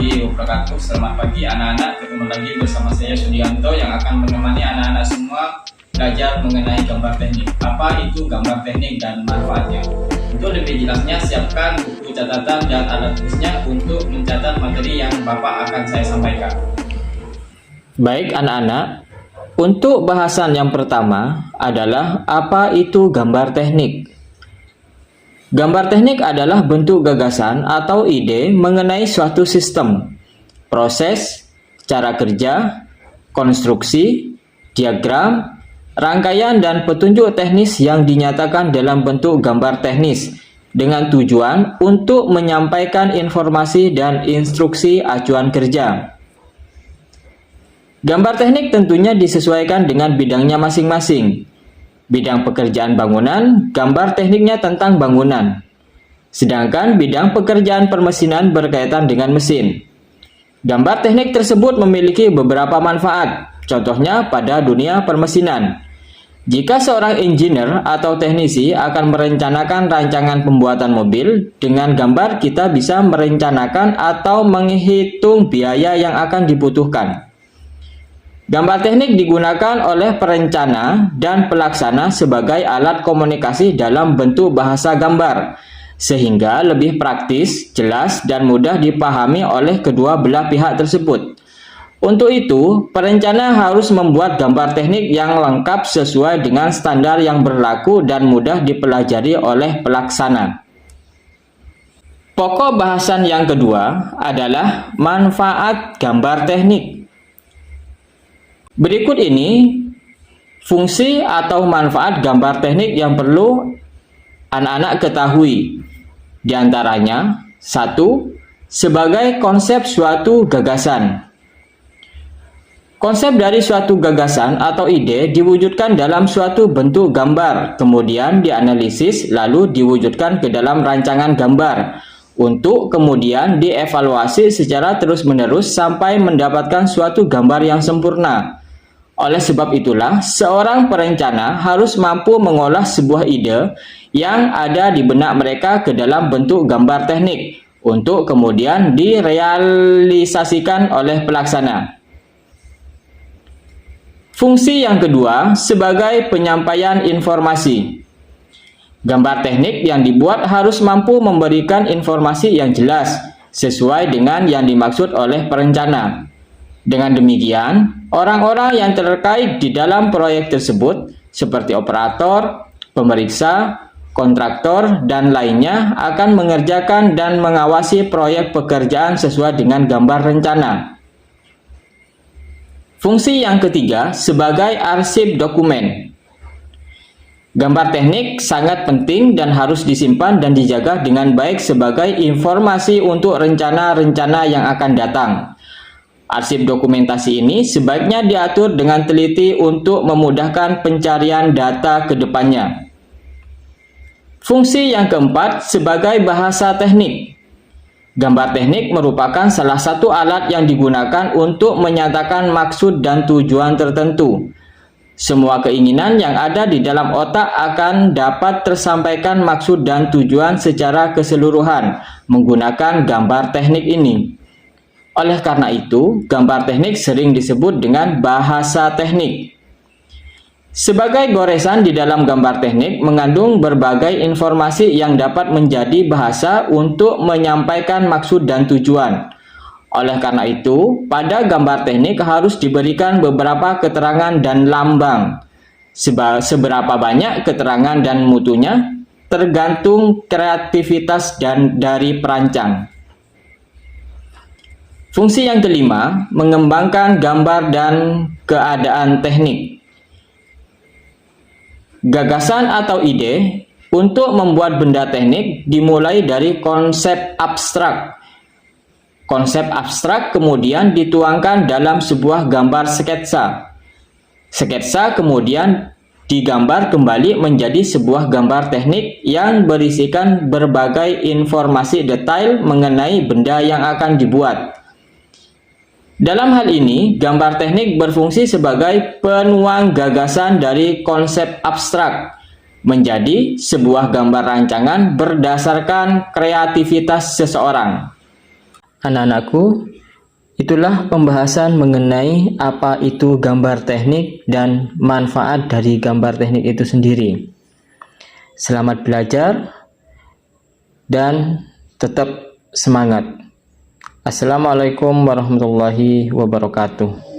warahmatullahi wabarakatuh. Selamat pagi anak-anak, ketemu lagi bersama saya Sudianto yang akan menemani anak-anak semua belajar mengenai gambar teknik. Apa itu gambar teknik dan manfaatnya? Untuk lebih jelasnya, siapkan buku catatan dan alat tulisnya untuk mencatat materi yang Bapak akan saya sampaikan. Baik anak-anak, untuk bahasan yang pertama adalah apa itu gambar teknik. Gambar teknik adalah bentuk gagasan atau ide mengenai suatu sistem, proses, cara kerja, konstruksi, diagram, rangkaian dan petunjuk teknis yang dinyatakan dalam bentuk gambar teknis dengan tujuan untuk menyampaikan informasi dan instruksi acuan kerja. Gambar teknik tentunya disesuaikan dengan bidangnya masing-masing. Bidang pekerjaan bangunan, gambar tekniknya tentang bangunan. Sedangkan bidang pekerjaan permesinan berkaitan dengan mesin. Gambar teknik tersebut memiliki beberapa manfaat, contohnya pada dunia permesinan. Jika seorang engineer atau teknisi akan merencanakan rancangan pembuatan mobil, dengan gambar kita bisa merencanakan atau menghitung biaya yang akan dibutuhkan. Gambar teknik digunakan oleh perencana dan pelaksana sebagai alat komunikasi dalam bentuk bahasa gambar, sehingga lebih praktis, jelas, dan mudah dipahami oleh kedua belah pihak tersebut. Untuk itu, perencana harus membuat gambar teknik yang lengkap sesuai dengan standar yang berlaku dan mudah dipelajari oleh pelaksana. Pokok bahasan yang kedua adalah manfaat gambar teknik. Berikut ini fungsi atau manfaat gambar teknik yang perlu anak-anak ketahui. Di antaranya, 1. Sebagai konsep suatu gagasan. Konsep dari suatu gagasan atau ide diwujudkan dalam suatu bentuk gambar, kemudian dianalisis lalu diwujudkan ke dalam rancangan gambar, untuk kemudian dievaluasi secara terus-menerus sampai mendapatkan suatu gambar yang sempurna. Oleh sebab itulah, seorang perencana harus mampu mengolah sebuah ide yang ada di benak mereka ke dalam bentuk gambar teknik untuk kemudian direalisasikan oleh pelaksana. Fungsi yang kedua, sebagai penyampaian informasi. Gambar teknik yang dibuat harus mampu memberikan informasi yang jelas sesuai dengan yang dimaksud oleh perencana. Dengan demikian, orang-orang yang terkait di dalam proyek tersebut seperti operator, pemeriksa, kontraktor, dan lainnya akan mengerjakan dan mengawasi proyek pekerjaan sesuai dengan gambar rencana. Fungsi yang ketiga, sebagai arsip dokumen. Gambar teknik sangat penting dan harus disimpan dan dijaga dengan baik sebagai informasi untuk rencana-rencana yang akan datang. Arsip dokumentasi ini sebaiknya diatur dengan teliti untuk memudahkan pencarian data ke depannya. Fungsi yang keempat, sebagai bahasa teknik. Gambar teknik merupakan salah satu alat yang digunakan untuk menyatakan maksud dan tujuan tertentu. Semua keinginan yang ada di dalam otak akan dapat tersampaikan maksud dan tujuan secara keseluruhan menggunakan gambar teknik ini. Oleh karena itu, gambar teknik sering disebut dengan bahasa teknik. Sebagai goresan di dalam gambar teknik mengandung berbagai informasi yang dapat menjadi bahasa untuk menyampaikan maksud dan tujuan. Oleh karena itu, pada gambar teknik harus diberikan beberapa keterangan dan lambang. Seberapa banyak keterangan dan mutunya tergantung kreativitas dan dari perancang. Fungsi yang kelima, mengembangkan gambar dan keadaan teknik. Gagasan atau ide untuk membuat benda teknik dimulai dari konsep abstrak. Konsep abstrak kemudian dituangkan dalam sebuah gambar sketsa. Sketsa kemudian digambar kembali menjadi sebuah gambar teknik yang berisikan berbagai informasi detail mengenai benda yang akan dibuat. Dalam hal ini, gambar teknik berfungsi sebagai penuang gagasan dari konsep abstrak menjadi sebuah gambar rancangan berdasarkan kreativitas seseorang. anak-anakku, itulah pembahasan mengenai apa itu gambar teknik dan manfaat dari gambar teknik itu sendiri. Selamat belajar dan tetap semangat. Assalamualaikum warahmatullahi wabarakatuh.